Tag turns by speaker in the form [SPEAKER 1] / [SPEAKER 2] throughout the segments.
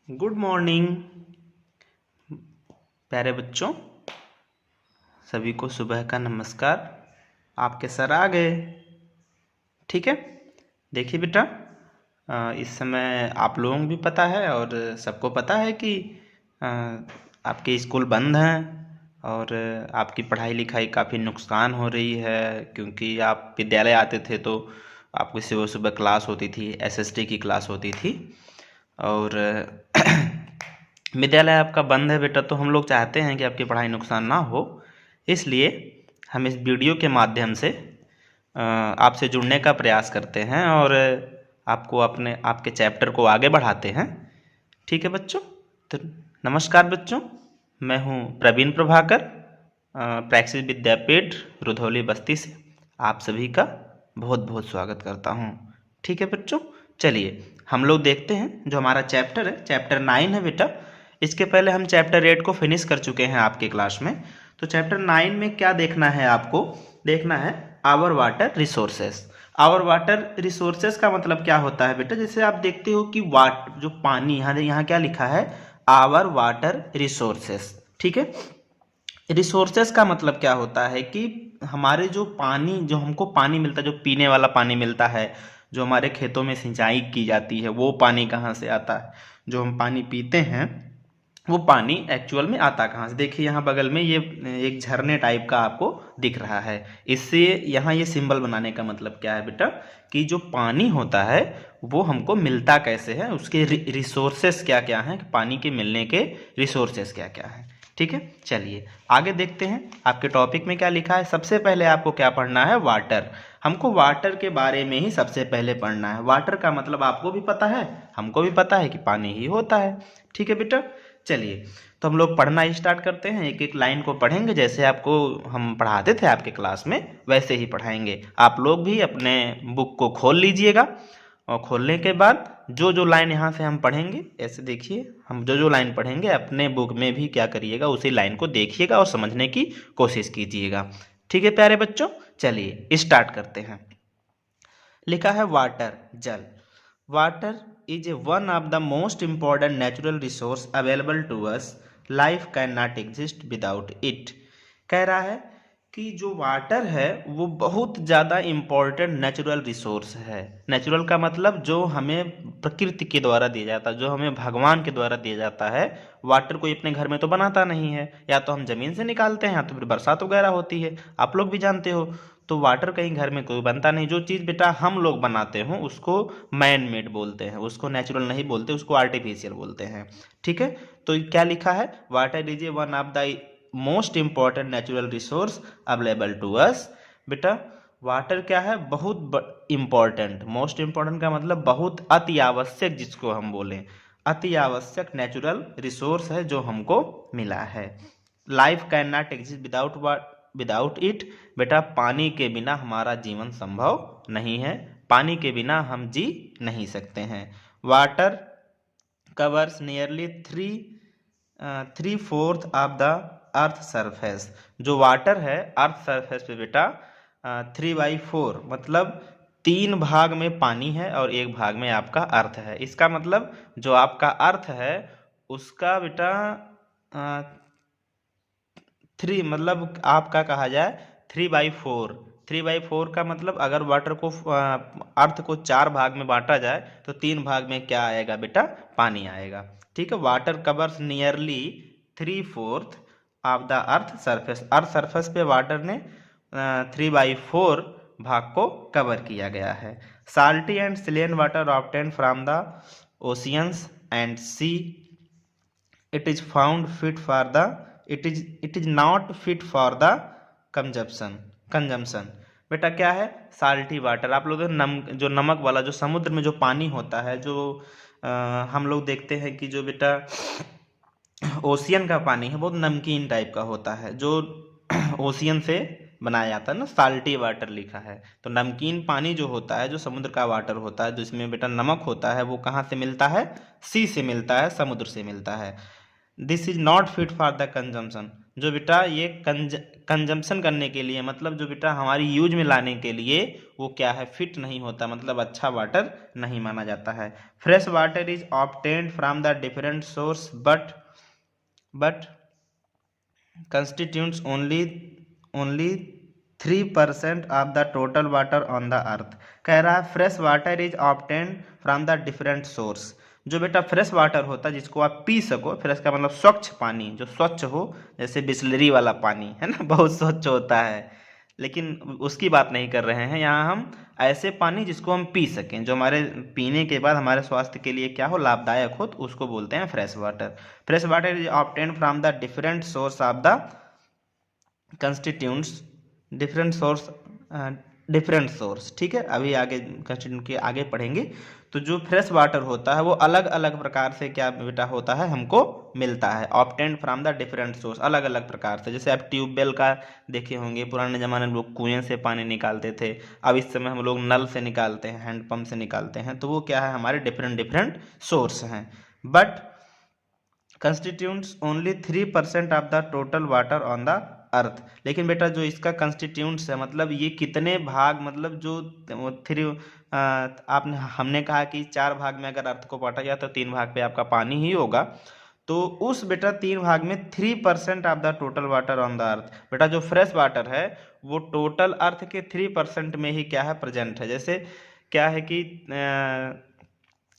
[SPEAKER 1] Good morning प्यारे बच्चों। सभी को सुबह का नमस्कार। आपके सर आ गए, ठीक है। देखिए बेटा, इस समय आप लोगों को भी पता है और सबको पता है कि आपके स्कूल बंद हैं और आपकी पढ़ाई लिखाई काफ़ी नुकसान हो रही है, क्योंकि आप विद्यालय आते थे तो आपकी सुबह सुबह क्लास होती थी, एसएसटी की क्लास होती थी और विद्यालय आपका बंद है बेटा। तो हम लोग चाहते हैं कि आपकी पढ़ाई नुकसान ना हो, इसलिए हम इस वीडियो के माध्यम से आपसे जुड़ने का प्रयास करते हैं और आपको आपके चैप्टर को आगे बढ़ाते हैं, ठीक है बच्चों। तो नमस्कार बच्चों, मैं हूं प्रवीण प्रभाकर, प्रैक्सिस विद्यापीठ रुधौली बस्ती से आप सभी का बहुत बहुत स्वागत करता हूं, ठीक है बच्चों। चलिए हम लोग देखते हैं जो हमारा चैप्टर है, चैप्टर 9 है बेटा। इसके पहले हम चैप्टर 8 को फिनिश कर चुके हैं आपके क्लास में। तो चैप्टर 9 में क्या देखना है, आपको देखना है our water resources. Our water resources का मतलब क्या होता है बेटा, जैसे आप देखते हो कि जो पानी, यहाँ क्या लिखा है, आवर वाटर रिसोर्सेस, ठीक है। रिसोर्सेस का मतलब क्या होता है कि हमारे जो पानी, जो हमको पानी मिलता है, जो पीने वाला पानी मिलता है, जो हमारे खेतों में सिंचाई की जाती है, वो पानी कहाँ से आता है, जो हम पानी पीते हैं वो पानी एक्चुअल में आता कहाँ से। देखिए यहाँ बगल में ये एक झरने टाइप का आपको दिख रहा है। इससे यहाँ ये सिंबल बनाने का मतलब क्या है बेटा, कि जो पानी होता है वो हमको मिलता कैसे है, उसके रिसोर्सेस क्या क्या हैं, पानी के मिलने के रिसोर्सेस क्या क्या हैं, ठीक है। चलिए आगे देखते हैं आपके टॉपिक में क्या लिखा है। सबसे पहले आपको क्या पढ़ना है, वाटर। हमको वाटर के बारे में ही सबसे पहले पढ़ना है। वाटर का मतलब आपको भी पता है, हमको भी पता है कि पानी ही होता है, ठीक है बेटा। चलिए तो हम लोग पढ़ना स्टार्ट करते हैं, एक एक लाइन को पढ़ेंगे, जैसे आपको हम पढ़ाते थे आपके क्लास में वैसे ही पढ़ाएंगे। आप लोग भी अपने बुक को खोल लीजिएगा और खोलने के बाद जो जो लाइन यहाँ से हम पढ़ेंगे, ऐसे देखिए, हम जो जो लाइन पढ़ेंगे अपने बुक में भी क्या करिएगा, उसी लाइन को देखिएगा और समझने की कोशिश कीजिएगा, ठीक है प्यारे बच्चों। चलिए स्टार्ट करते हैं। लिखा है वाटर, जल। Water is one of the most important natural resource available to us. Life cannot exist without it. कह रहा है कि जो वाटर है वो बहुत ज़्यादा इम्पोर्टेंट नेचुरल रिसोर्स है। नेचुरल का मतलब जो हमें प्रकृति के द्वारा दिया जाता है, जो हमें भगवान के द्वारा दिया जाता है। वाटर कोई अपने घर में तो बनाता नहीं है, या तो हम ज़मीन से निकालते हैं या तो फिर बरसात वगैरह होती है, आप लोग भी जानते हो। तो वाटर कहीं घर में कोई बनता नहीं। जो चीज़ बेटा हम लोग बनाते हो उसको मैन मेड बोलते हैं, उसको नेचुरल नहीं बोलते, उसको आर्टिफिशियल बोलते हैं, ठीक है। तो क्या लिखा है, water is a one of the most important natural resource available to us. बेटा वाटर क्या है, बहुत इंपॉर्टेंट। मोस्ट इंपॉर्टेंट का मतलब बहुत अति आवश्यक, जिसको हम बोलें अति आवश्यक नेचुरल रिसोर्स है जो हमको मिला है। Life can not exist without it. बेटा पानी के बिना हमारा जीवन संभव नहीं है, पानी के बिना हम जी नहीं सकते हैं। Water covers nearly three fourth of the earth surface. जो वाटर है अर्थ सरफेस पे बेटा 3/4 मतलब 3 भाग में पानी है और 1 भाग में आपका अर्थ है। इसका मतलब जो आपका अर्थ है उसका बेटा 3 मतलब आपका कहा जाए 3/4। 3/4 का मतलब अगर वाटर को अर्थ को 4 भाग में बांटा जाए तो 3 भाग में क्या आएगा बेटा, पानी आएगा, ठीक है। Water covers nearly 3/4 of the earth surface. Earth surface पे वाटर ने 3/4 भाग को कवर किया गया है। Salty and saline water obtain from the oceans and sea. It is found fit for the it is not fit for the consumption. बेटा क्या है, साल्टी वाटर। आप लोग जो नमक वाला, जो समुद्र में जो पानी होता है, जो हम लोग देखते हैं कि जो बेटा ओशियन का पानी है बहुत नमकीन टाइप का होता है, जो ओशियन से बनाया जाता है ना, साल्टी वाटर लिखा है। तो नमकीन पानी जो होता है, जो समुद्र का वाटर होता है, जिसमें बेटा नमक होता है, वो कहाँ से मिलता है, सी से मिलता है, समुद्र से मिलता है। This is not fit for the consumption. जो बेटा ये कंजम्पशन करने के लिए, मतलब जो बेटा हमारी यूज में लाने के लिए वो क्या है, फिट नहीं होता, मतलब अच्छा वाटर नहीं माना जाता है। Fresh water is obtained from the different source but constitutes only 3% of the total water on the अर्थ। कह रहा है fresh water is obtained from the different source. जो बेटा फ्रेश वाटर होता है जिसको आप पी सको, फ्रेश का मतलब स्वच्छ पानी, जो स्वच्छ हो, जैसे बिस्लरी वाला पानी है ना, बहुत स्वच्छ होता है, लेकिन उसकी बात नहीं कर रहे हैं यहाँ हम। ऐसे पानी जिसको हम पी सकें, जो हमारे पीने के बाद हमारे स्वास्थ्य के लिए क्या हो, लाभदायक हो, तो उसको बोलते हैं fresh water. Fresh water is obtained from the different source of the constituents different source. ठीक है, अभी आगे कंस्टिट्यूंट के आगे पढ़ेंगे। तो जो फ्रेश वाटर होता है वो अलग अलग प्रकार से क्या बेटा होता है, हमको मिलता है, obtained from the different source, अलग अलग प्रकार से। जैसे आप ट्यूबवेल का देखे होंगे, पुराने ज़माने में लोग कुएं से पानी निकालते थे, अब इस समय हम लोग नल से निकालते हैं, हैंडपम्प से निकालते हैं, तो वो क्या है, हमारे डिफरेंट डिफरेंट सोर्स हैं। But constituents only 3% of the total water on the earth. लेकिन बेटा जो इसका कंस्टिट्यूंट्स है, मतलब ये कितने भाग, मतलब जो थ्री, आपने हमने कहा कि 4 भाग में अगर अर्थ को बांटा जाए तो 3 भाग पे आपका पानी ही होगा, तो उस बेटा 3 भाग में 3% of the total water on the अर्थ, बेटा जो फ्रेश वाटर है वो टोटल अर्थ के 3% में ही क्या है, प्रेजेंट है। जैसे क्या है कि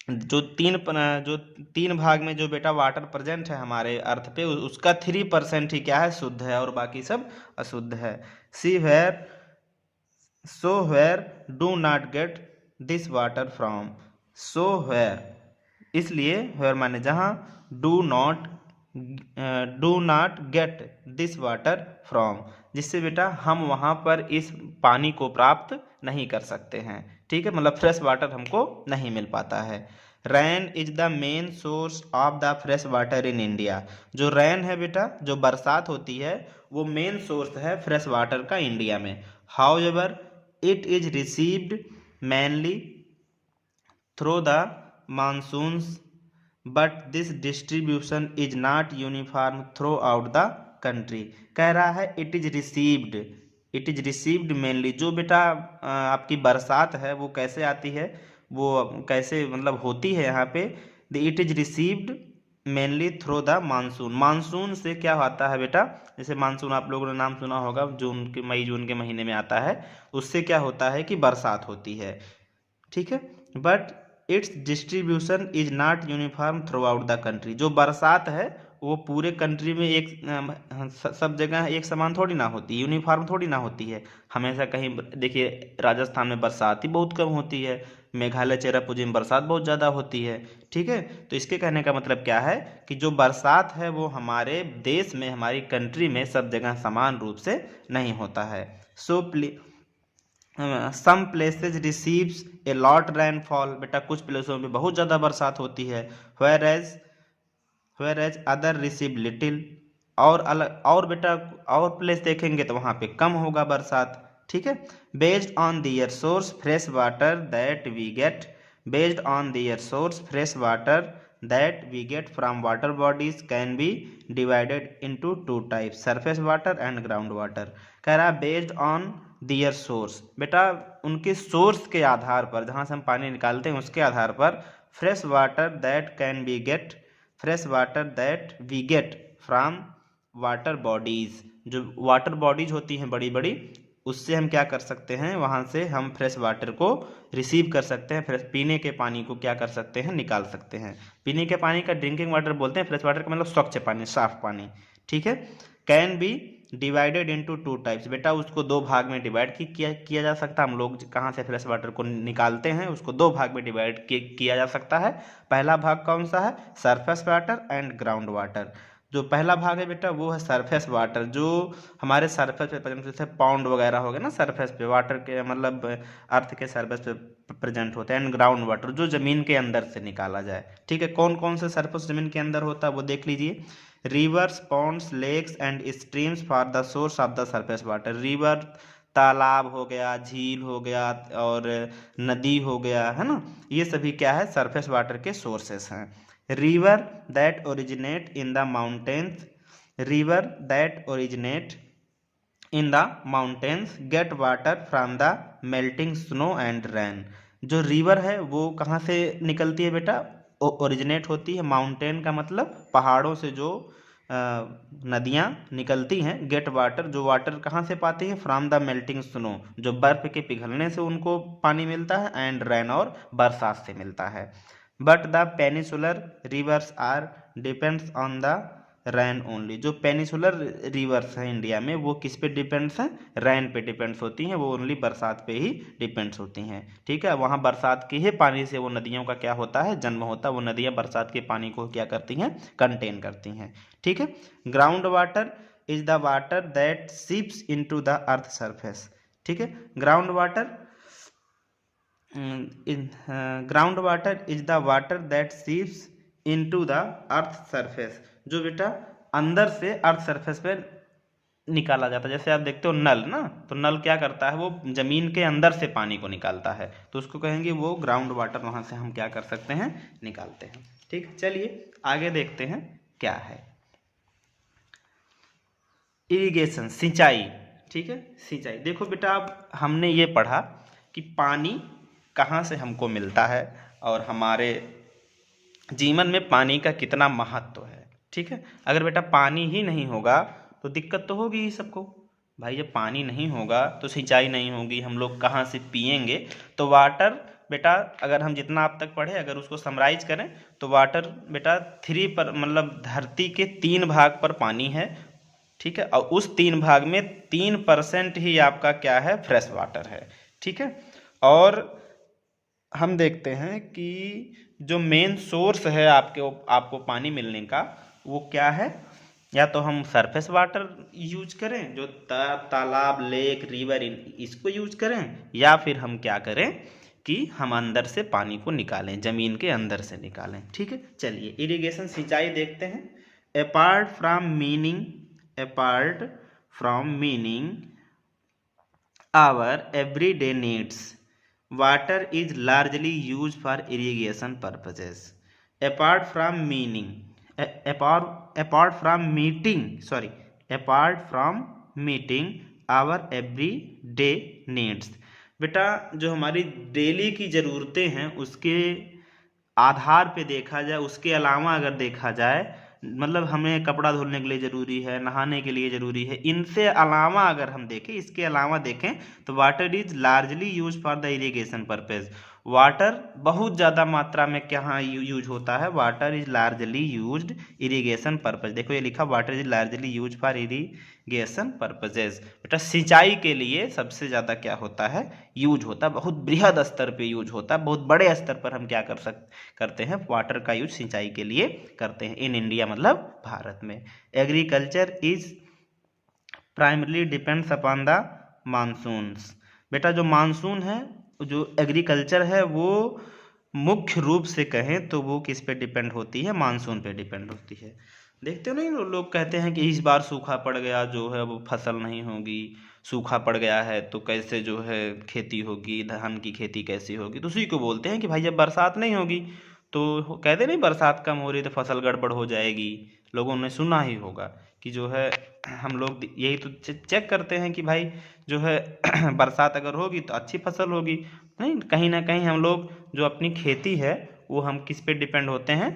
[SPEAKER 1] जो तीन भाग में जो बेटा वाटर प्रेजेंट है हमारे अर्थ पे, उसका 3% ही क्या है, शुद्ध है, और बाकी सब अशुद्ध है। See where do not get this water from. So where, इसलिए वेयर माने जहाँ, do not get this water from, जिससे बेटा हम वहाँ पर इस पानी को प्राप्त नहीं कर सकते हैं। ठीक है, मतलब फ्रेश वाटर हमको नहीं मिल पाता है। Rain is the main source of the fresh water in India. जो रैन है बेटा, जो बरसात होती है, वो मेन सोर्स है फ्रेश वाटर का इंडिया में। However it is received mainly through the monsoons, but this distribution is not uniform throughout the country। कह रहा है इट इज रिसीव्ड मेनली, जो बेटा आपकी बरसात है वो कैसे आती है, वो कैसे मतलब होती है यहाँ पे, it is received mainly through the monsoon. Monsoon से क्या होता है बेटा, जैसे मानसून आप लोगों ने नाम सुना होगा, मई जून के महीने में आता है, उससे क्या होता है कि बरसात होती है। ठीक है, but it's distribution is not uniform through out the country. जो बरसात है वो पूरे कंट्री में एक सब जगह एक समान थोड़ी ना होती, यूनिफॉर्म थोड़ी ना होती है। हमेशा कहीं देखिए राजस्थान में बरसात ही बहुत कम होती है, मेघालय चेरापूंजी में बरसात बहुत ज़्यादा होती है। ठीक है, तो इसके कहने का मतलब क्या है कि जो बरसात है वो हमारे देश में, हमारी कंट्री में सब जगह समान रूप से नहीं होता है। So some places receives a lot rainfall, बेटा कुछ प्लेसों में बहुत ज़्यादा बरसात होती है, whereas other receive little, और अलग, और बेटा और प्लेस देखेंगे तो वहाँ पे कम होगा बरसात। ठीक है, based on their source fresh water that we get, based on their source fresh water that we get from water bodies can be divided into 2 types, surface water and ground water. कह रहा है based on their source, बेटा उनके source के आधार पर, जहाँ से हम पानी निकालते हैं उसके आधार पर, fresh water that we get from water bodies, जो वाटर बॉडीज होती हैं बड़ी बड़ी, उससे हम क्या कर सकते हैं, वहाँ से हम फ्रेश वाटर को रिसीव कर सकते हैं, फ्रेश पीने के पानी को क्या कर सकते हैं, निकाल सकते हैं। पीने के पानी का ड्रिंकिंग वाटर बोलते हैं, फ्रेश वाटर का मतलब स्वच्छ पानी, साफ पानी। ठीक है, can be divided into 2 types, बेटा उसको 2 भाग में डिवाइड किया जा सकता है। हम लोग कहाँ से फ्रेश वाटर को निकालते हैं, उसको 2 भाग में डिवाइड किया जा सकता है। पहला भाग कौन सा है, surface water and ground water. जो पहला भाग है बेटा वो है सरफेस वाटर, जो हमारे सरफेस पे प्रेजेंट, जैसे पॉन्ड वगैरह हो गए ना, सरफेस पे वाटर के मतलब अर्थ के सरफेस पे प्रेजेंट होते हैं। एंड ग्राउंड वाटर जो जमीन के अंदर से निकाला जाए। ठीक है, कौन कौन से सरफेस जमीन के अंदर होता है वो देख लीजिए। Rivers, ponds, lakes and streams for the source of the surface water. River तालाब हो गया, झील हो गया, और नदी हो गया, है ना, ये सभी क्या है, सरफेस वाटर के सोर्सेस हैं। River that originate in the mountains river that originate in the mountains get water from the melting snow and rain. जो रिवर है वो कहाँ से निकलती है बेटा? ओरिजिनेट होती है, माउंटेन का मतलब पहाड़ों से जो नदियाँ निकलती हैं। गेट वाटर, जो वाटर कहाँ से पाती है? फ्रॉम द मेल्टिंग स्नो, जो बर्फ़ के पिघलने से उनको पानी मिलता है, एंड रेन, और बरसात से मिलता है। But the peninsular rivers are depends on the rain only. जो पेनिसुलर रिवर्स हैं इंडिया में वो किस पे डिपेंड्स हैं? रैन पे डिपेंड्स होती हैं, वो ओनली बरसात पे ही डिपेंड्स होती हैं। ठीक है, वहाँ बरसात के ही पानी से वो नदियों का क्या होता है? जन्म होता है। वो नदियाँ बरसात के पानी को क्या करती हैं? कंटेन करती हैं। ठीक है। Ground water is the water that seeps into the earth surface. ठीक है, ground water ground water is the water that seeps into the earth surface. जो बेटा अंदर से अर्थ सरफेस पे निकाला जाता है। जैसे आप देखते हो नल ना, तो नल क्या करता है? वो जमीन के अंदर से पानी को निकालता है, तो उसको कहेंगे वो ग्राउंड वाटर। वहां से हम क्या कर सकते हैं? निकालते हैं। ठीक, चलिए आगे देखते हैं क्या है। इरिगेशन, सिंचाई। ठीक है, सिंचाई। देखो बेटा, अब हमने ये पढ़ा कि पानी कहाँ से हमको मिलता है और हमारे जीवन में पानी का कितना महत्व है। ठीक है, अगर बेटा पानी ही नहीं होगा तो दिक्कत तो होगी ही सबको। भाई जब पानी नहीं होगा तो सिंचाई नहीं होगी, हम लोग कहाँ से पिएंगे? तो वाटर बेटा, अगर हम जितना आप तक पढ़े अगर उसको समराइज करें तो वाटर बेटा 3 पर मतलब धरती के 3 भाग पर पानी है। ठीक है, और उस 3 भाग में 3% ही आपका क्या है? फ्रेश वाटर है। ठीक है, और हम देखते हैं कि जो मेन सोर्स है आपको पानी मिलने का वो क्या है? या तो हम सरफेस वाटर यूज करें, जो तालाब, लेक, रिवर, इसको यूज करें, या फिर हम क्या करें कि हम अंदर से पानी को निकालें, जमीन के अंदर से निकालें। ठीक है, चलिए इरिगेशन, सिंचाई देखते हैं। Apart from meaning our everyday needs, water is largely used for irrigation purposes. apart from meaning apart from meeting our everyday needs। बेटा जो हमारी डेली की ज़रूरतें हैं उसके आधार पे देखा जाए, उसके अलावा अगर देखा जाए, मतलब हमें कपड़ा धोने के लिए ज़रूरी है, नहाने के लिए ज़रूरी है, इनसे अलावा अगर हम देखें, इसके अलावा देखें तो water is largely use for the irrigation purpose. Water बहुत ज़्यादा मात्रा में कहाँ यूज होता है? Water is largely used irrigation purpose. देखो ये लिखा, water is largely use for irrigation purposes. बेटा सिंचाई के लिए सबसे ज़्यादा क्या होता है? यूज होता है, बहुत बृहद स्तर पे यूज होता है, बहुत बड़े स्तर पर हम क्या करते हैं? वाटर का यूज सिंचाई के लिए करते हैं इन इंडिया, मतलब भारत में। Agriculture is primarily depends upon the monsoons. बेटा जो मानसून है, जो एग्रीकल्चर है, वो मुख्य रूप से कहें तो वो किस पे डिपेंड होती है? मानसून पे डिपेंड होती है। देखते हो नहीं, लोग कहते हैं कि इस बार सूखा पड़ गया, जो है वो फसल नहीं होगी, सूखा पड़ गया है तो कैसे जो है खेती होगी, धान की खेती कैसी होगी? तो उसी को बोलते हैं कि भाई जब बरसात नहीं होगी तो कहते नहीं बरसात कम हो रही तो फसल गड़बड़ हो जाएगी। लोगों ने सुना ही होगा कि जो है हम लोग यही तो चेक करते हैं कि भाई जो है बरसात अगर होगी तो अच्छी फसल होगी। नहीं, कहीं ना कहीं हम लोग जो अपनी खेती है वो हम किस पे डिपेंड होते हैं?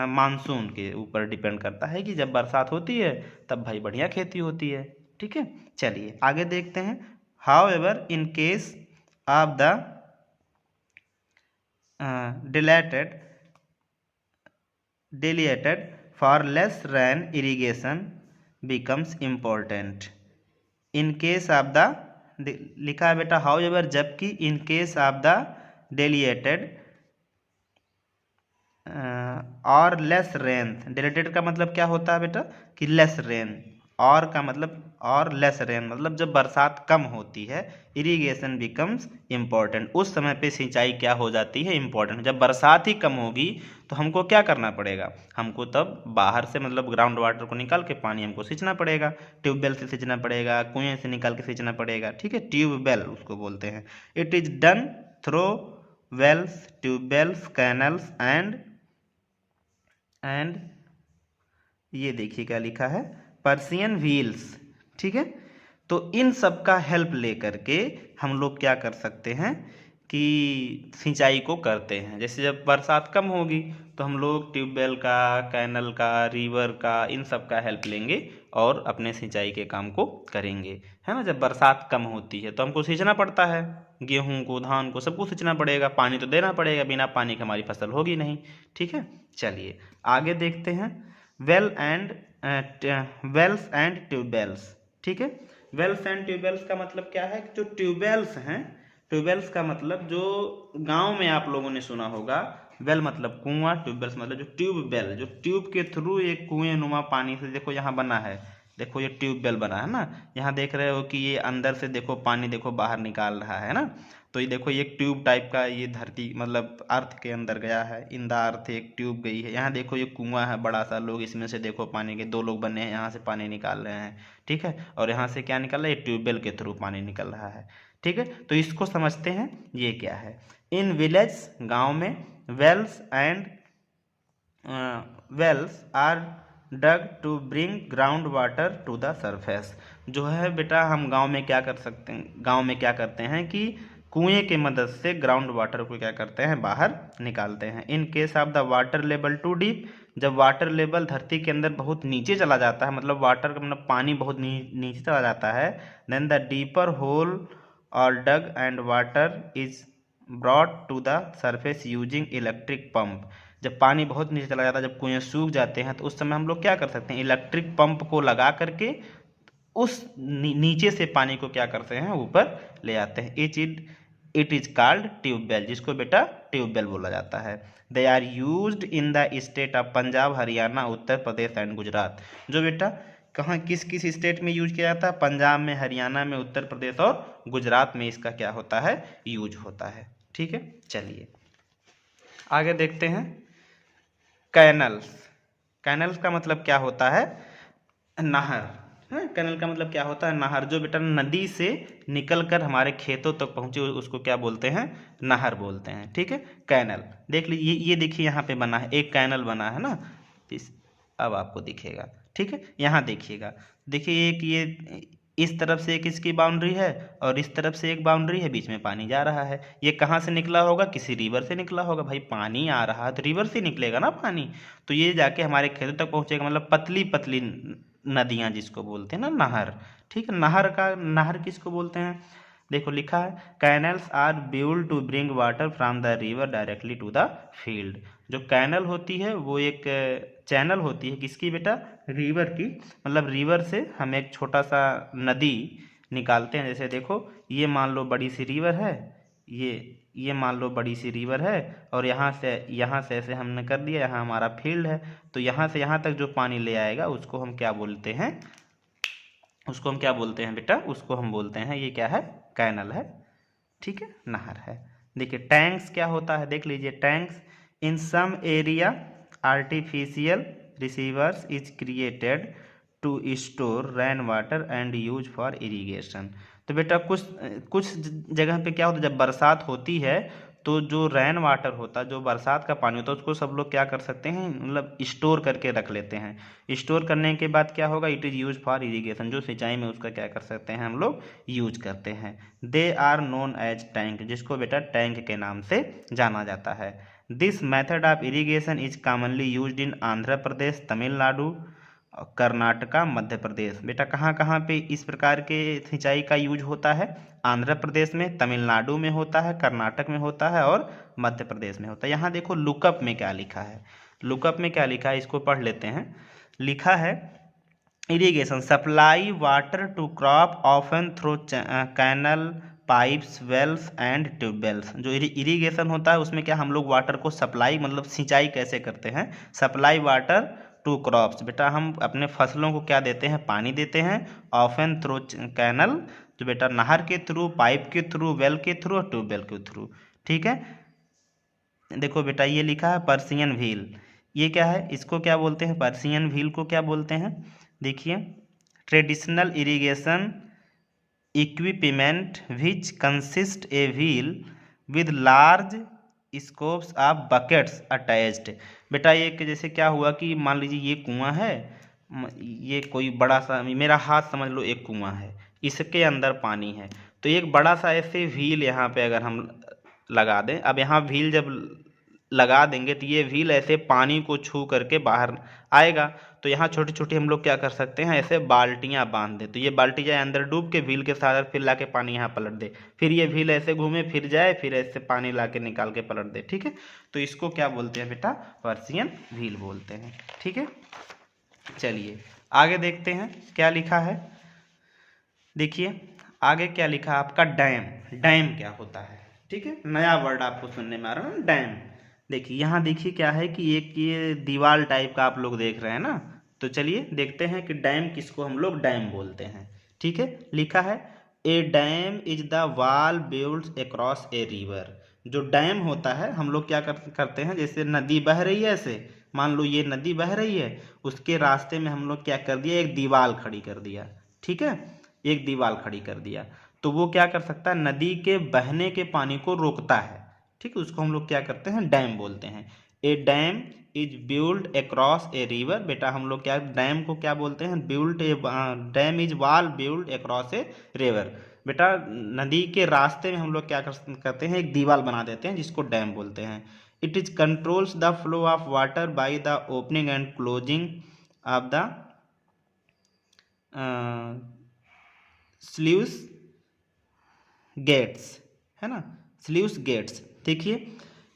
[SPEAKER 1] मानसून के ऊपर डिपेंड करता है कि जब बरसात होती है तब भाई बढ़िया खेती होती है। ठीक है, चलिए आगे देखते हैं। How ever in case of the deleted for less rain irrigation becomes important in case of the लिखा है बेटा हाउ एवर, जबकि इन केस ऑफ द deleted और लेस रेन। डिलेटेड का मतलब क्या होता है बेटा? कि लेस रेन। और का मतलब और लेस रेन मतलब जब बरसात कम होती है, इरिगेशन बिकम्स इम्पोर्टेंट। उस समय पे सिंचाई क्या हो जाती है? इम्पोर्टेंट। जब बरसात ही कम होगी तो हमको क्या करना पड़ेगा? हमको तब बाहर से मतलब ग्राउंड वाटर को निकाल के पानी हमको सींचना पड़ेगा, ट्यूबवेल से सींचना पड़ेगा, कुएं से निकाल के सींचना पड़ेगा। ठीक है, ट्यूबवेल उसको बोलते हैं। It is done through wells, tubewells, canals and ये देखिए क्या लिखा है, पर्सियन व्हील्स। ठीक है, तो इन सब का हेल्प ले करके हम लोग क्या कर सकते हैं कि सिंचाई को करते हैं। जैसे जब बरसात कम होगी तो हम लोग ट्यूबवेल का, कैनल का, रिवर का, इन सब का हेल्प लेंगे और अपने सिंचाई के काम को करेंगे, है ना। जब बरसात कम होती है तो हमको सींचना पड़ता है, गेहूं को, धान को, सबको सींचना पड़ेगा, पानी तो देना पड़ेगा, बिना पानी के हमारी फसल होगी नहीं। ठीक है, चलिए आगे देखते हैं। Wells and tubewells. ठीक है, वेल्स एंड ट्यूबवेल्स का मतलब क्या है, जो ट्यूबवेल्स हैं, ट्यूबवेल्स का मतलब जो गांव में आप लोगों ने सुना होगा, वेल मतलब कुआं, ट्यूबवेल्स मतलब जो ट्यूबवेल, जो ट्यूब के थ्रू एक कुएं नुमा पानी से, देखो यहाँ बना है, देखो ये ट्यूबवेल बना है ना, यहाँ देख रहे हो कि ये अंदर से देखो पानी देखो बाहर निकाल रहा है ना। तो ये देखो ये ट्यूब टाइप का, ये धरती मतलब अर्थ के अंदर गया है, इन द अर्थ एक ट्यूब गई है। यहाँ देखो ये कुआं है बड़ा सा, लोग इसमें से देखो पानी के, 2 लोग बने हैं, यहाँ से पानी निकाल रहे हैं। ठीक है, और यहाँ से क्या निकल रहा है, ट्यूबवेल के थ्रू पानी निकल रहा है। ठीक है, तो इसको समझते हैं ये क्या है। इन विलेज, गांव में, wells are dug to bring ground water to the surface. जो है बेटा हम गांव में क्या कर सकते हैं, गांव में क्या करते हैं कि कुएं के मदद से ग्राउंड वाटर को क्या करते हैं, बाहर निकालते हैं। In case of the water level too deep, जब वाटर लेवल धरती के अंदर बहुत नीचे चला जाता है, मतलब वाटर का मतलब पानी बहुत नीचे चला जाता है, देन द डीपर होल और dug and water is brought to the surface using electric pump. जब पानी बहुत नीचे चला जाता है, जब कुएं सूख जाते हैं, तो उस समय हम लोग क्या कर सकते हैं, इलेक्ट्रिक पंप को लगा करके उस नीचे से पानी को क्या करते हैं, ऊपर ले आते हैं। इट इज कॉल्ड ट्यूबवेल, जिसको बेटा ट्यूबवेल बोला जाता है। They are used in the state of Punjab, Haryana, Uttar Pradesh and Gujarat. जो बेटा कहाँ किस किस स्टेट में यूज किया जाता है, पंजाब में, हरियाणा में, उत्तर प्रदेश और गुजरात में इसका क्या होता है, यूज होता है। ठीक है, चलिए आगे देखते हैं। कैनल्स, कैनल्स का मतलब क्या होता है, नहर है। कैनल का मतलब क्या होता है, नहर। जो बेटा नदी से निकलकर हमारे खेतों तक पहुंचे उसको क्या बोलते हैं, नहर बोलते हैं। ठीक है, कैनल देख लीजिए, ये देखिए यहाँ पे बना है, एक कैनल बना है ना, अब आपको दिखेगा। ठीक है, यहाँ देखिएगा, देखिए एक ये इस तरफ से एक इसकी बाउंड्री है और इस तरफ से एक बाउंड्री है, बीच में पानी जा रहा है। ये कहाँ से निकला होगा, किसी रिवर से निकला होगा। भाई पानी आ रहा है तो रिवर से निकलेगा ना पानी, तो ये जाके हमारे खेतों तक पहुंचेगा, मतलब पतली पतली नदियाँ जिसको बोलते हैं ना, नहर। ठीक है, नहर किसको बोलते हैं, देखो लिखा है, canals are build to bring water from the river directly to the field. जो कैनल होती है वो एक चैनल होती है, किसकी बेटा, रिवर की। मतलब रिवर से हम एक छोटा सा नदी निकालते हैं। जैसे देखो ये मान लो बड़ी सी रिवर है, ये मान लो बड़ी सी रिवर है, और यहाँ से ऐसे हमने कर दिया, यहाँ हमारा फील्ड है, तो यहाँ से यहाँ तक जो पानी ले आएगा उसको हम क्या बोलते हैं, उसको हम क्या बोलते हैं बेटा, उसको हम बोलते हैं, ये क्या है, कैनल है। ठीक है, नहर है। देखिए टैंक्स क्या होता है, देख लीजिए, tanks in some area artificial reservoirs is created to store rain water and use for irrigation. तो बेटा कुछ जगह पे क्या होता है, जब बरसात होती है तो जो रेन वाटर होता है, जो बरसात का पानी होता है, उसको सब लोग क्या कर सकते हैं, मतलब स्टोर करके रख लेते हैं। स्टोर करने के बाद क्या होगा, it is use for irrigation, जो सिंचाई में उसका क्या कर सकते हैं हम लोग, यूज करते हैं। They are known as tank, जिसको बेटा टैंक के नाम से जाना जाता है। This method of irrigation is commonly used in Andhra Pradesh, Tamil Nadu, Karnataka, Madhya Pradesh. बेटा कहाँ कहाँ पे इस प्रकार के सिंचाई का यूज होता है, आंध्र प्रदेश में, तमिलनाडु में होता है, कर्नाटक में होता है और मध्य प्रदेश में होता है। यहाँ देखो लुकअप में क्या लिखा है, लुकअप में क्या लिखा है, इसको पढ़ लेते हैं। लिखा है irrigation supply water to crop often through canal, pipes, wells and tubewells. जो इरिगेशन होता है उसमें क्या हम लोग वाटर को सप्लाई, मतलब सिंचाई कैसे करते हैं, सप्लाई वाटर टू क्रॉप्स। बेटा हम अपने फसलों को क्या देते हैं, पानी देते हैं, ऑफन थ्रू कैनल, जो बेटा नहर के थ्रू, पाइप के थ्रू, वेल के थ्रू और ट्यूबवेल के थ्रू। ठीक है, देखो बेटा ये लिखा है पर्सियन व्हील, ये क्या है, इसको क्या बोलते हैं, पर्सियन व्हील को क्या बोलते हैं। देखिए traditional irrigation equipment which consist a wheel with large scopes of buckets attached. बेटा ये कि जैसे क्या हुआ कि मान लीजिए ये कुआं है ये कोई बड़ा सा, मेरा हाथ समझ लो एक कुआं है, इसके अंदर पानी है, तो एक बड़ा सा ऐसे व्हील यहाँ पे अगर हम लगा दें, अब यहाँ व्हील जब लगा देंगे तो ये व्हील ऐसे पानी को छू करके बाहर आएगा। तो यहाँ छोटी छोटी हम लोग क्या कर सकते हैं, ऐसे बाल्टियाँ बांध दे, तो ये बाल्टी जाए अंदर डूब के व्हील के साथ फिर ला के पानी यहाँ पलट दे, फिर ये व्हील ऐसे घूमे फिर जाए, फिर ऐसे पानी ला के निकाल के पलट दे। ठीक है, तो इसको क्या बोलते हैं बेटा, पर्शियन व्हील बोलते हैं। ठीक है, चलिए आगे देखते हैं क्या लिखा है। देखिए आगे क्या लिखा है आपका, डैम। डैम क्या होता है, ठीक है, नया वर्ड आपको सुनने में आ रहा है ना, डैम। देखिए यहाँ देखिए क्या है कि एक ये दीवार टाइप का आप लोग देख रहे हैं ना, तो चलिए देखते हैं कि डैम किसको हम लोग डैम बोलते हैं। ठीक है, लिखा है a dam is the wall builds across a river. जो डैम होता है, हम लोग क्या करते हैं, जैसे नदी बह रही है ऐसे, मान लो ये नदी बह रही है, उसके रास्ते में हम लोग क्या कर दिया, एक दीवार खड़ी कर दिया। ठीक है, एक दीवार खड़ी कर दिया, तो वो क्या कर सकता है, नदी के बहने के पानी को रोकता है। ठीक है, उसको हम लोग क्या करते हैं, डैम बोलते हैं। A dam is build across a river. बेटा हम लोग क्या डैम को क्या बोलते हैं, build a dam is wall build across a river. बेटा नदी के रास्ते में हम लोग क्या करते हैं, एक दीवार बना देते हैं जिसको डैम बोलते हैं। It is controls the flow of water by the opening and closing of the sluice gates, है ना, स्ल्यूस गेट्स। देखिए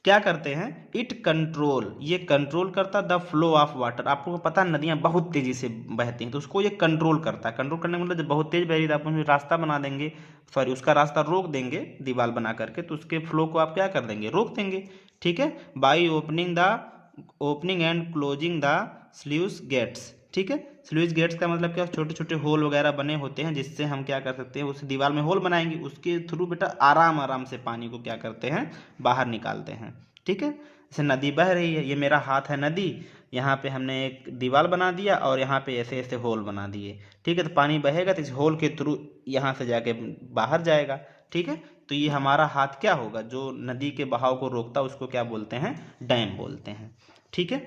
[SPEAKER 1] क्या करते हैं, इट कंट्रोल, ये कंट्रोल करता द फ्लो ऑफ वाटर। आपको पता है नदियाँ बहुत तेजी से बहती हैं, तो उसको ये कंट्रोल करता है। कंट्रोल करने का मतलब जब बहुत तेज बह रही है तो आप उसमें रास्ता बना देंगे, सॉरी उसका रास्ता रोक देंगे दीवार बना करके, तो उसके फ्लो को आप क्या कर देंगे, रोक देंगे। ठीक है, by opening and closing the sluice gates. ठीक है, स्लुइस गेट्स का मतलब क्या, छोटे छोटे होल वगैरह बने होते हैं जिससे हम क्या कर सकते हैं, उस दीवार में होल बनाएंगे, उसके थ्रू बेटा आराम आराम से पानी को क्या करते हैं, बाहर निकालते हैं। ठीक है, जैसे नदी बह रही है, ये मेरा हाथ है नदी, यहाँ पे हमने एक दीवार बना दिया और यहाँ पे ऐसे ऐसे होल बना दिए। ठीक है, तो पानी बहेगा तो इस होल के थ्रू यहाँ से जाके बाहर जाएगा। ठीक है, तो ये हमारा हाथ क्या होगा, जो नदी के बहाव को रोकता है, उसको क्या बोलते हैं, डैम बोलते हैं। ठीक है,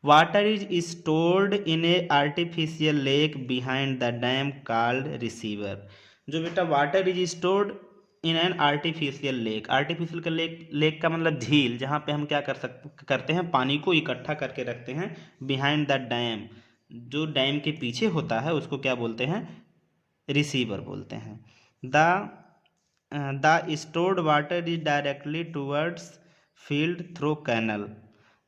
[SPEAKER 1] water is stored in A artificial lake behind the dam called receiver. जो बेटा water is stored in an artificial lake, artificial का लेक का मतलब झील, जहाँ पे हम क्या करते हैं, पानी को इकट्ठा करके रखते हैं। बिहाइंड द डैम, जो डैम के पीछे होता है उसको क्या बोलते हैं, रिसीवर बोलते हैं। The stored water is directly towards field through canal.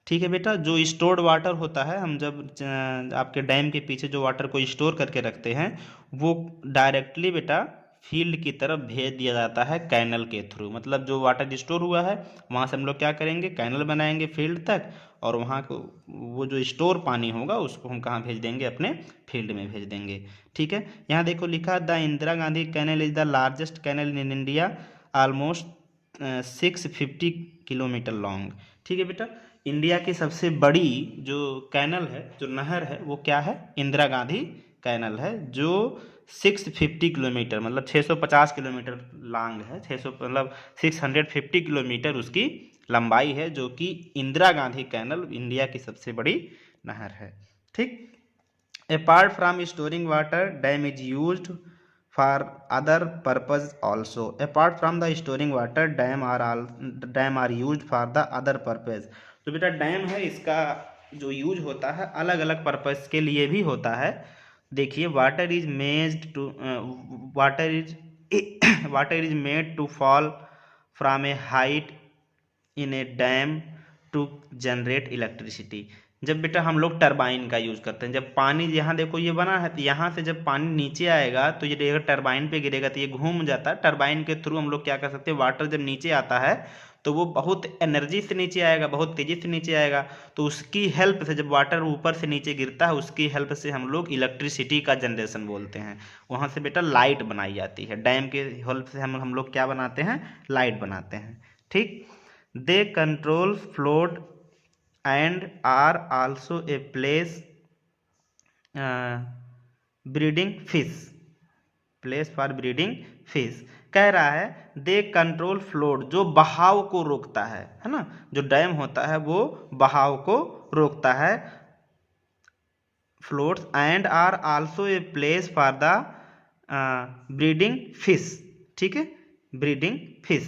[SPEAKER 1] ठीक है बेटा, जो स्टोर्ड वाटर होता है, हम जब आपके डैम के पीछे जो वाटर को स्टोर करके रखते हैं, वो डायरेक्टली बेटा फील्ड की तरफ भेज दिया जाता है कैनल के थ्रू। मतलब जो वाटर स्टोर हुआ है वहाँ से हम लोग क्या करेंगे, कैनल बनाएंगे फील्ड तक, और वहाँ को वो जो स्टोर पानी होगा उसको हम कहाँ भेज देंगे, अपने फील्ड में भेज देंगे। ठीक है, यहाँ देखो लिखा, the Indira Gandhi canal is the largest canal in India, almost 650 kilometre long. ठीक है बेटा, इंडिया की सबसे बड़ी जो कैनल है, जो नहर है, वो क्या है, इंदिरा गांधी कैनल है, जो 650 किलोमीटर मतलब 650 किलोमीटर लॉन्ग है, 600 मतलब 650 किलोमीटर उसकी लंबाई है, जो कि इंदिरा गांधी कैनल इंडिया की सबसे बड़ी नहर है। ठीक, apart from storing water, dam is used for other purpose also. Apart from the storing water, dam are used for the other purpose. तो बेटा डैम है, इसका जो यूज होता है अलग अलग पर्पज के लिए भी होता है। देखिए water is made to fall from a height in a dam to generate electricity. जब बेटा हम लोग टरबाइन का यूज़ करते हैं, जब पानी, यहाँ देखो ये बना है, तो यहाँ से जब पानी नीचे आएगा तो ये अगर टरबाइन पे गिरेगा तो ये घूम जाता है। टरबाइन के थ्रू हम लोग क्या कर सकते हैं, वाटर जब नीचे आता है तो वो बहुत एनर्जी से नीचे आएगा, बहुत तेज़ी से नीचे आएगा, तो उसकी हेल्प से जब वाटर ऊपर से नीचे गिरता है, उसकी हेल्प से हम लोग इलेक्ट्रिसिटी का जनरेशन बोलते हैं। वहाँ से बेटा लाइट बनाई जाती है, डैम के हेल्प से हम लोग क्या बनाते हैं, लाइट बनाते हैं। ठीक, they control flowed and are also a place breeding fish, place for breeding fish। कह रहा है दे कंट्रोल फ्लोड, जो बहाव को रोकता है ना, जो डैम होता है वो बहाव को रोकता है, floats and are also a place for the breeding fish, ठीक है, ब्रीडिंग फिश,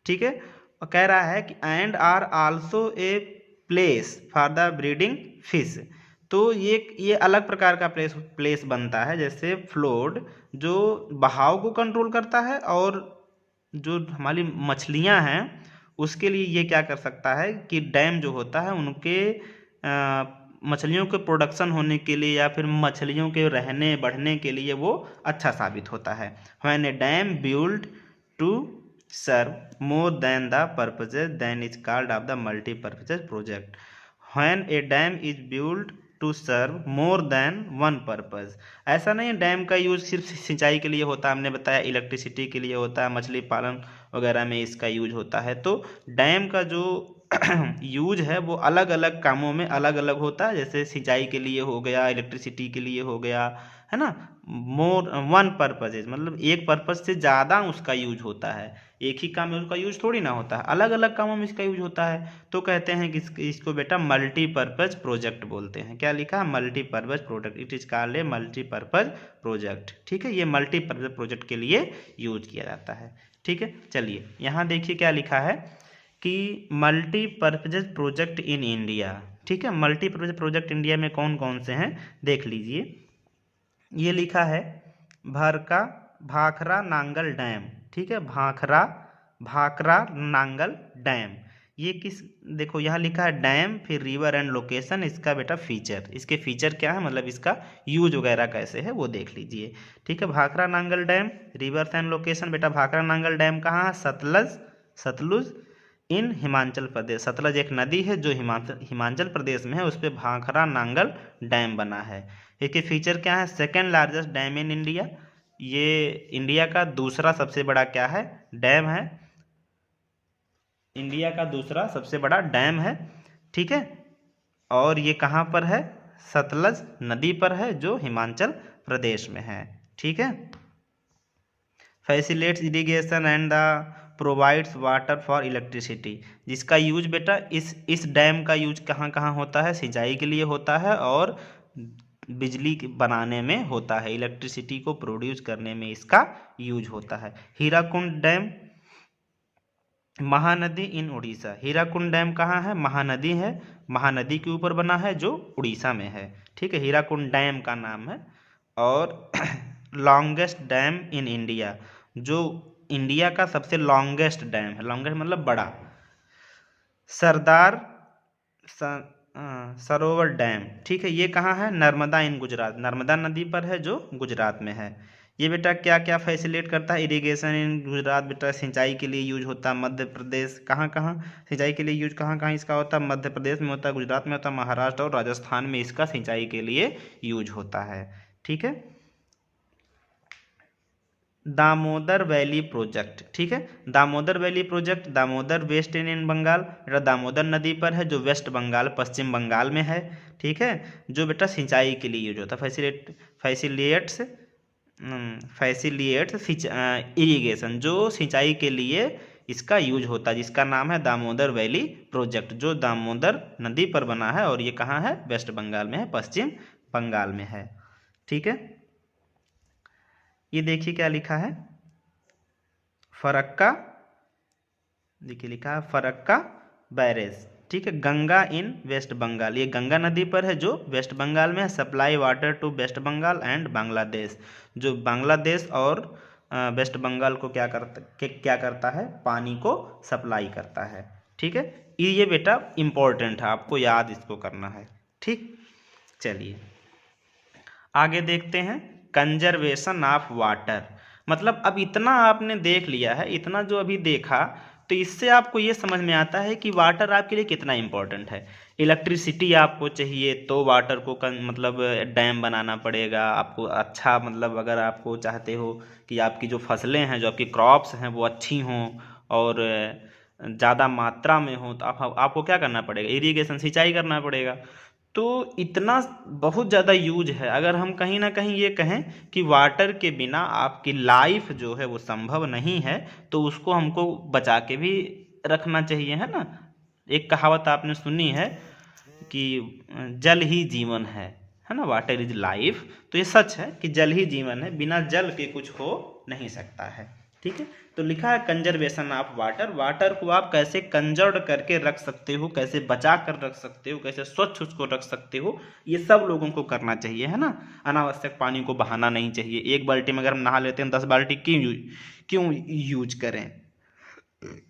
[SPEAKER 1] ठीक है। और कह रहा है कि and are also a place for the breeding fish. तो ये अलग प्रकार का प्लेस बनता है। जैसे फ्लोट जो बहाव को कंट्रोल करता है, और जो हमारी मछलियां हैं उसके लिए ये क्या कर सकता है कि डैम जो होता है उनके मछलियों के प्रोडक्शन होने के लिए या फिर मछलियों के रहने बढ़ने के लिए वो अच्छा साबित होता है। When a dam build to serve more than the purposes then is called of the multipurposes project. When a dam is build to serve more than one purpose. ऐसा नहीं डैम का यूज सिर्फ सिंचाई के लिए होता है, हमने बताया इलेक्ट्रिसिटी के लिए होता है, मछली पालन वगैरह में इसका यूज होता है। तो डैम का जो यूज है वो अलग अलग कामों में अलग अलग होता है। जैसे सिंचाई के लिए हो गया, इलेक्ट्रिसिटी के लिए हो गया, है ना। मोर वन पर्पजेज मतलब एक पर्पज से ज़्यादा उसका यूज होता है, एक ही काम में उसका यूज थोड़ी ना होता है, अलग अलग कामों में इसका यूज होता है। तो कहते हैं कि इसको बेटा मल्टीपर्पज प्रोजेक्ट बोलते हैं। क्या लिखा है? Multipurpose project, it is called a multipurpose project, ठीक है। ये मल्टीपर्पज प्रोजेक्ट के लिए यूज किया जाता है, ठीक है। चलिए यहाँ देखिए क्या लिखा है कि मल्टीपर्पज प्रोजेक्ट इन इंडिया, ठीक है। मल्टीपर्पज प्रोजेक्ट इंडिया में कौन कौन से हैं देख लीजिए। ये लिखा है भाखरा नांगल डैम, ठीक है, भाखरा नांगल डैम। ये किस, देखो यहाँ लिखा है डैम, फिर रिवर एंड लोकेशन, इसका बेटा फीचर, इसके फीचर क्या है मतलब इसका यूज वगैरह कैसे है वो देख लीजिए, ठीक है। Bhakra Nangal dam, reverse and location, बेटा भाखरा नांगल डैम कहाँ है? सतलुज इन हिमाचल प्रदेश। सतलज एक नदी है जो हिमाचल प्रदेश में है, उस पर भाखरा नांगल डैम बना है। इसके फीचर क्या है? Second largest dam in India, ये इंडिया का दूसरा सबसे बड़ा क्या है? डैम है, इंडिया का दूसरा सबसे बड़ा डैम है, ठीक है। और ये कहाँ पर है? सतलज नदी पर है जो हिमाचल प्रदेश में है, ठीक है। Facilitates irrigation and the provides water for electricity, जिसका यूज बेटा इस डैम का यूज कहाँ कहाँ होता है? सिंचाई के लिए होता है और बिजली बनाने में होता है, इलेक्ट्रिसिटी को प्रोड्यूस करने में इसका यूज होता है। हीराकुंड डैम महानदी इन उड़ीसा, हीराकुंड डैम कहाँ है? महानदी है, महानदी के ऊपर बना है जो उड़ीसा में है, ठीक है, हीराकुंड डैम का नाम है। और लॉन्गेस्ट डैम इन इंडिया, जो इंडिया का सबसे लॉन्गेस्ट डैम है, लॉन्गेस्ट मतलब बड़ा, सरदार सरोवर डैम, ठीक है। ये कहाँ है? नर्मदा इन गुजरात, नर्मदा नदी पर है जो गुजरात में है। ये बेटा क्या क्या फैसिलिटेट करता है? इरिगेशन इन गुजरात, बेटा सिंचाई के लिए यूज होता है। मध्य प्रदेश कहाँ कहाँ सिंचाई के लिए यूज कहाँ कहाँ इसका होता है? मध्य प्रदेश में होता है, गुजरात में होता है, महाराष्ट्र और राजस्थान में इसका सिंचाई के लिए यूज होता है, ठीक है। दामोदर वैली प्रोजेक्ट, ठीक है, Damodar valley project, Damodar west in Bengal, बेटा दामोदर नदी पर है जो वेस्ट बंगाल पश्चिम बंगाल में है, ठीक है। जो बेटा सिंचाई के लिए यूज होता है, फैसिलिएट्स इरिगेशन, जो सिंचाई के लिए इसका यूज होता है, जिसका नाम है दामोदर वैली प्रोजेक्ट, जो दामोदर नदी पर बना है और ये कहाँ है? वेस्ट बंगाल में है, पश्चिम बंगाल में है, ठीक है। ये देखिए क्या लिखा है? फरक्का, देखिए लिखा है फरक्का बैरेज, ठीक है, गंगा इन वेस्ट बंगाल, ये गंगा नदी पर है जो वेस्ट बंगाल में है। Supply water to West Bengal and Bangladesh, जो बांग्लादेश और वेस्ट बंगाल को क्या करता है? पानी को सप्लाई करता है, ठीक है। ये बेटा इम्पोर्टेंट है, आपको याद इसको करना है, ठीक। चलिए आगे देखते हैं, कंजर्वेशन ऑफ वाटर, मतलब अब इतना आपने देख लिया है, इतना जो अभी देखा, तो इससे आपको ये समझ में आता है कि वाटर आपके लिए कितना इम्पोर्टेंट है। इलेक्ट्रिसिटी आपको चाहिए तो वाटर को मतलब डैम बनाना पड़ेगा आपको, अच्छा मतलब अगर आपको चाहते हो कि आपकी जो फसलें हैं, जो आपकी क्रॉप्स हैं वो अच्छी हों और ज़्यादा मात्रा में हो, तो आपको क्या करना पड़ेगा? इरिगेशन, सिंचाई करना पड़ेगा। तो इतना बहुत ज़्यादा यूज है। अगर हम कहीं ना कहीं ये कहें कि वाटर के बिना आपकी लाइफ जो है वो संभव नहीं है, तो उसको हमको बचा के भी रखना चाहिए, है ना। एक कहावत आपने सुनी है कि जल ही जीवन है है ना, वाटर इज लाइफ। तो ये सच है कि जल ही जीवन है, बिना जल के कुछ हो नहीं सकता है। ठीक है, तो लिखा है कंजर्वेशन ऑफ वाटर। वाटर को आप कैसे कंजर्व करके रख सकते हो, कैसे बचा कर रख सकते हो, कैसे स्वच्छ उसको रख सकते हो, ये सब लोगों को करना चाहिए, है ना। अनावश्यक पानी को बहाना नहीं चाहिए। एक बाल्टी में अगर हम नहा लेते हैं 10 बाल्टी क्यों यूज करें,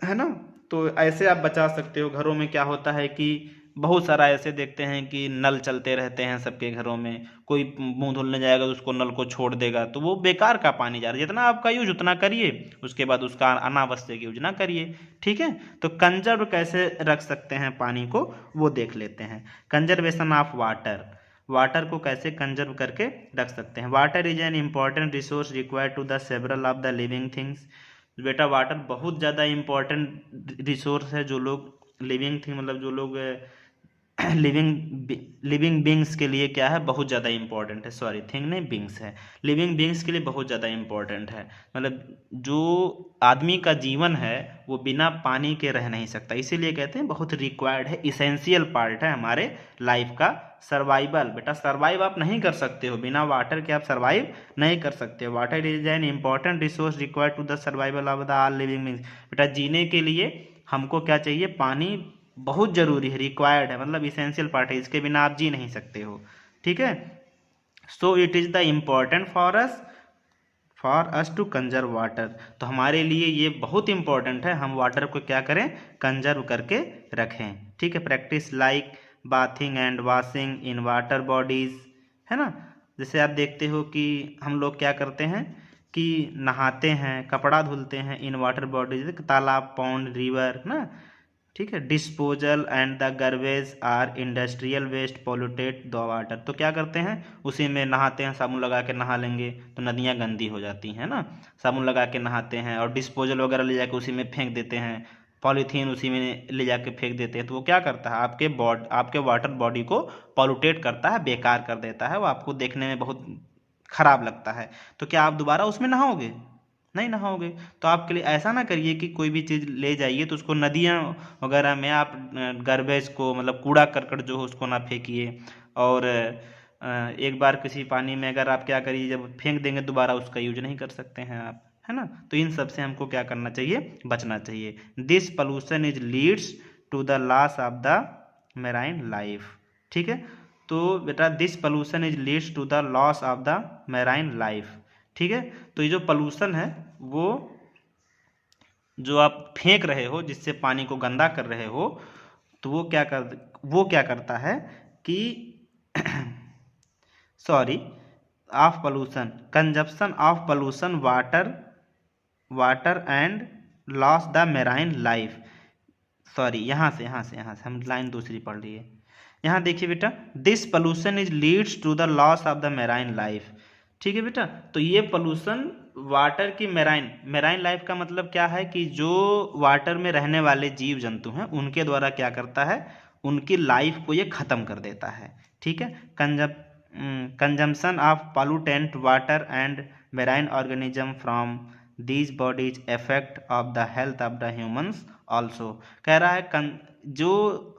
[SPEAKER 1] है ना। तो ऐसे आप बचा सकते हो। घरों में क्या होता है कि बहुत सारा ऐसे देखते हैं कि नल चलते रहते हैं सबके घरों में, कोई मुंह धुलने जाएगा तो उसको नल को छोड़ देगा, तो वो बेकार का पानी जा रहा है। जितना आपका यूज उतना करिए, उसके बाद उसका अनावश्यक यूज ना करिए। ठीक है, तो कंजर्व कैसे रख सकते हैं पानी को वो देख लेते हैं। कंजर्वेशन ऑफ वाटर, वाटर को कैसे कंजर्व करके रख सकते हैं। Water is an important resource required to the several of the living things. बेटा वाटर बहुत ज़्यादा इम्पॉर्टेंट रिसोर्स है। जो लोग लिविंग थिंग मतलब जो लोग लिविंग बींग्स के लिए क्या है, बहुत ज़्यादा इंपॉर्टेंट है। सॉरी, थिंग नहीं, बींग्स है। लिविंग बींग्स के लिए बहुत ज़्यादा इंपॉर्टेंट है। मतलब जो आदमी का जीवन है वो बिना पानी के रह नहीं सकता, इसीलिए कहते हैं बहुत रिक्वायर्ड है, इसेंशियल पार्ट है हमारे लाइफ का। सर्वाइवल, बेटा सर्वाइव आप नहीं कर सकते हो बिना वाटर के, आप सर्वाइव नहीं कर सकते हो। Water is an important resource required to the survival of the all living beings. बेटा जीने के लिए हमको क्या चाहिए, पानी बहुत जरूरी है, रिक्वायर्ड है, मतलब इसेंशियल पार्ट है, इसके बिना आप जी नहीं सकते हो। ठीक है, so it is the important for us to conserve water. तो हमारे लिए ये बहुत इंपॉर्टेंट है, हम वाटर को क्या करें, कंजर्व करके रखें। ठीक है, practice like bathing and washing in water bodies, है ना। जैसे आप देखते हो कि हम लोग क्या करते हैं कि नहाते हैं, कपड़ा धुलते हैं इन वाटर बॉडीज, तालाब, पॉन्ड, रिवर ना। ठीक है, disposal and the garbage are industrial waste polluted the water. तो क्या करते हैं, उसी में नहाते हैं, साबुन लगा के नहा लेंगे तो नदियाँ गंदी हो जाती हैं ना। साबुन लगा के नहाते हैं और डिस्पोजल वगैरह ले जाके उसी में फेंक देते हैं, पॉलीथीन उसी में ले जाके फेंक देते हैं। तो वो क्या करता है, आपके वाटर बॉडी को पॉल्यूटेट करता है, बेकार कर देता है, वो आपको देखने में बहुत खराब लगता है। तो क्या आप दोबारा उसमें नहाओगे, नहीं नहाओगे। तो आपके लिए ऐसा ना करिए कि कोई भी चीज़ ले जाइए तो उसको नदियाँ वगैरह में आप गार्बेज को, मतलब कूड़ा करकट जो हो उसको ना फेंकिए। और एक बार किसी पानी में अगर आप क्या करिए, जब फेंक देंगे दोबारा उसका यूज नहीं कर सकते हैं आप, है ना। तो इन सब से हमको क्या करना चाहिए, बचना चाहिए। This pollution is leads to the loss of the marine life. ठीक है, तो बेटा this pollution is leads to the loss of the marine life. ठीक है, तो ये जो पोल्यूशन है वो जो आप फेंक रहे हो, जिससे पानी को गंदा कर रहे हो, तो वो क्या करता है कि sorry, of pollution, consumption of pollution water and loss the marine life. Sorry, यहाँ से हम लाइन दूसरी पढ़ रही है। यहाँ देखिए बेटा, this pollution is leads to the loss of the marine life. ठीक है बेटा, तो ये पोल्यूशन वाटर की मैराइन लाइफ का मतलब क्या है कि जो वाटर में रहने वाले जीव जंतु हैं उनके द्वारा क्या करता है, उनकी लाइफ को ये ख़त्म कर देता है। ठीक है, consumption of pollutant water and marine organism from these bodies effect of the health of the humans also. कह रहा है जो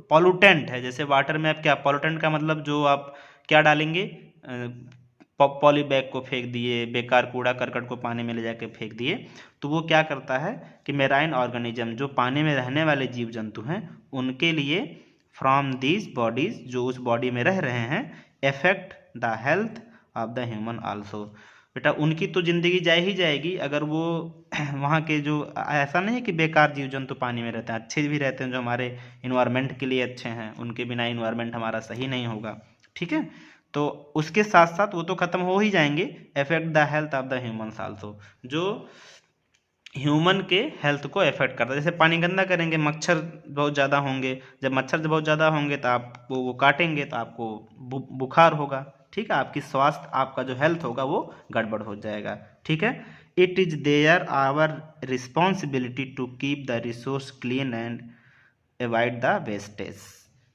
[SPEAKER 1] पॉल्यूटेंट है, जैसे वाटर में आप क्या, पॉल्यूटेंट का मतलब जो आप क्या डालेंगे, पॉली बैग को फेंक दिए, बेकार कूड़ा करकट को पानी में ले जाके फेंक दिए, तो वो क्या करता है कि मैराइन ऑर्गेनिज्म, जो पानी में रहने वाले जीव जंतु हैं, उनके लिए फ्रॉम दीज बॉडीज, जो उस बॉडी में रह रहे हैं, effect the health of the human also. बेटा उनकी तो ज़िंदगी जाए ही जाएगी अगर वो वहाँ के जो, ऐसा नहीं है कि बेकार जीव जंतु पानी में रहते हैं, अच्छे भी रहते हैं जो हमारे इन्वायरमेंट के लिए अच्छे हैं, उनके बिना इन्वायरमेंट हमारा सही नहीं होगा। ठीक है, तो उसके साथ साथ वो तो खत्म हो ही जाएंगे, effect the health of the humans also, जो ह्यूमन के हेल्थ को इफेक्ट करता है। जैसे पानी गंदा करेंगे, मच्छर बहुत ज़्यादा होंगे, जब मच्छर बहुत ज़्यादा होंगे तो आपको वो काटेंगे तो आपको बुखार होगा। ठीक है, आपकी स्वास्थ्य, आपका जो हेल्थ होगा वो गड़बड़ हो जाएगा। ठीक है, it is there our responsibility to keep the resource clean and avoid the wastage.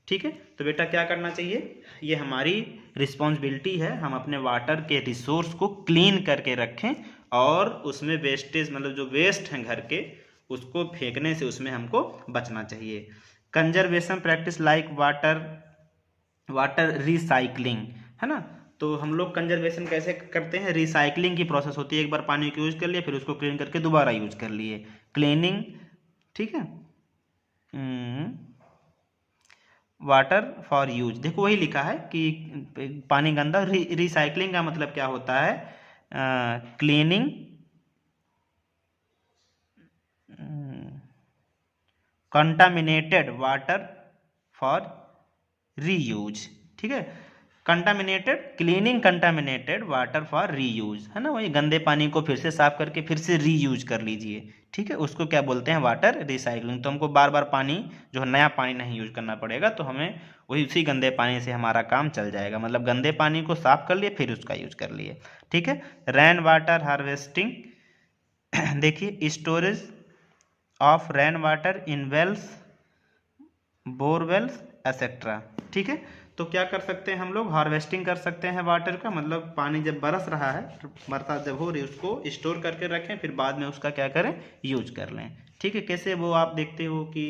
[SPEAKER 1] ठीक है, तो बेटा क्या करना चाहिए, ये हमारी रिस्पॉन्सिबिलिटी है, हम अपने वाटर के रिसोर्स को क्लीन करके रखें और उसमें वेस्टेज, मतलब जो वेस्ट हैं घर के, उसको फेंकने से उसमें हमको बचना चाहिए। Conservation practice like water recycling, है ना। तो हम लोग कंजर्वेशन कैसे करते हैं, रिसाइकलिंग की प्रोसेस होती है। एक बार पानी को यूज कर लिया, फिर उसको क्लीन करके दोबारा यूज कर लिए, क्लीनिंग, ठीक है। वाटर फॉर यूज, देखो वही लिखा है कि पानी गंदा। रिसाइकलिंग का मतलब क्या होता है, cleaning, contaminated water for reuse, ठीक है। Contaminated, cleaning contaminated water for reuse, है ना, वही गंदे पानी को फिर से साफ करके फिर से रीयूज कर लीजिए, ठीक है। उसको क्या बोलते हैं, वाटर रिसाइकलिंग। तो हमको बार बार पानी जो है नया पानी नहीं यूज करना पड़ेगा, तो हमें वही उसी गंदे पानी से हमारा काम चल जाएगा। मतलब गंदे पानी को साफ कर लिए फिर उसका यूज कर लिए, ठीक है। रेन वाटर हार्वेस्टिंग, देखिए storage of rain water in wells, borewells etcetera, ठीक है। तो क्या कर सकते हैं हम लोग, हार्वेस्टिंग कर सकते हैं वाटर का, मतलब पानी जब बरस रहा है, बरसात जब हो रही है, उसको स्टोर करके रखें, फिर बाद में उसका क्या करें, यूज कर लें, ठीक है। कैसे, वो आप देखते हो कि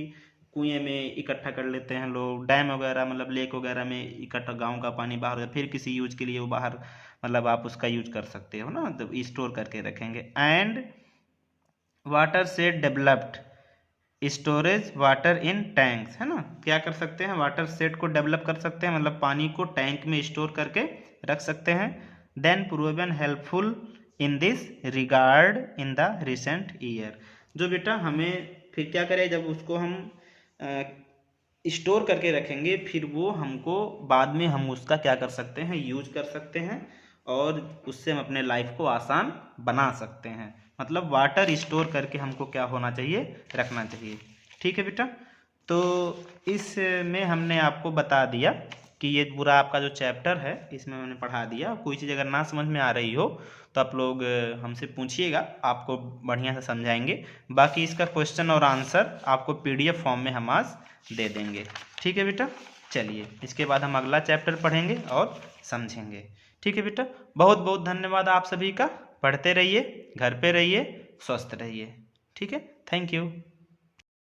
[SPEAKER 1] कुएं में इकट्ठा कर लेते हैं लोग, डैम वगैरह मतलब लेक वगैरह में इकट्ठा, गाँव का पानी बाहर फिर किसी यूज के लिए वो बाहर, मतलब आप उसका यूज कर सकते हो ना, तो स्टोर करके रखेंगे। एंड वाटर से developed storage water in tanks, है ना, क्या कर सकते हैं, वाटर सेट को डेवलप कर सकते हैं, मतलब पानी को टैंक में स्टोर करके रख सकते हैं। Then proven helpful in this regard in the recent year, जो बेटा हमें फिर क्या करें, जब उसको हम स्टोर करके रखेंगे, फिर वो हमको बाद में हम उसका क्या कर सकते हैं, यूज कर सकते हैं, और उससे हम अपने लाइफ को आसान बना सकते हैं। मतलब वाटर स्टोर करके हमको क्या होना चाहिए, रखना चाहिए, ठीक है बेटा। तो इसमें हमने आपको बता दिया कि ये पूरा आपका जो चैप्टर है इसमें मैंने पढ़ा दिया। कोई चीज़ अगर ना समझ में आ रही हो तो आप लोग हमसे पूछिएगा, आपको बढ़िया से समझाएंगे। बाकी इसका क्वेश्चन और आंसर आपको PDF फॉर्म में हम आज दे देंगे, ठीक है बेटा। चलिए, इसके बाद हम अगला चैप्टर पढ़ेंगे और समझेंगे, ठीक है बेटा। बहुत बहुत धन्यवाद आप सभी का। पढ़ते रहिए, घर पे रहिए, स्वस्थ रहिए, ठीक है। Thank you.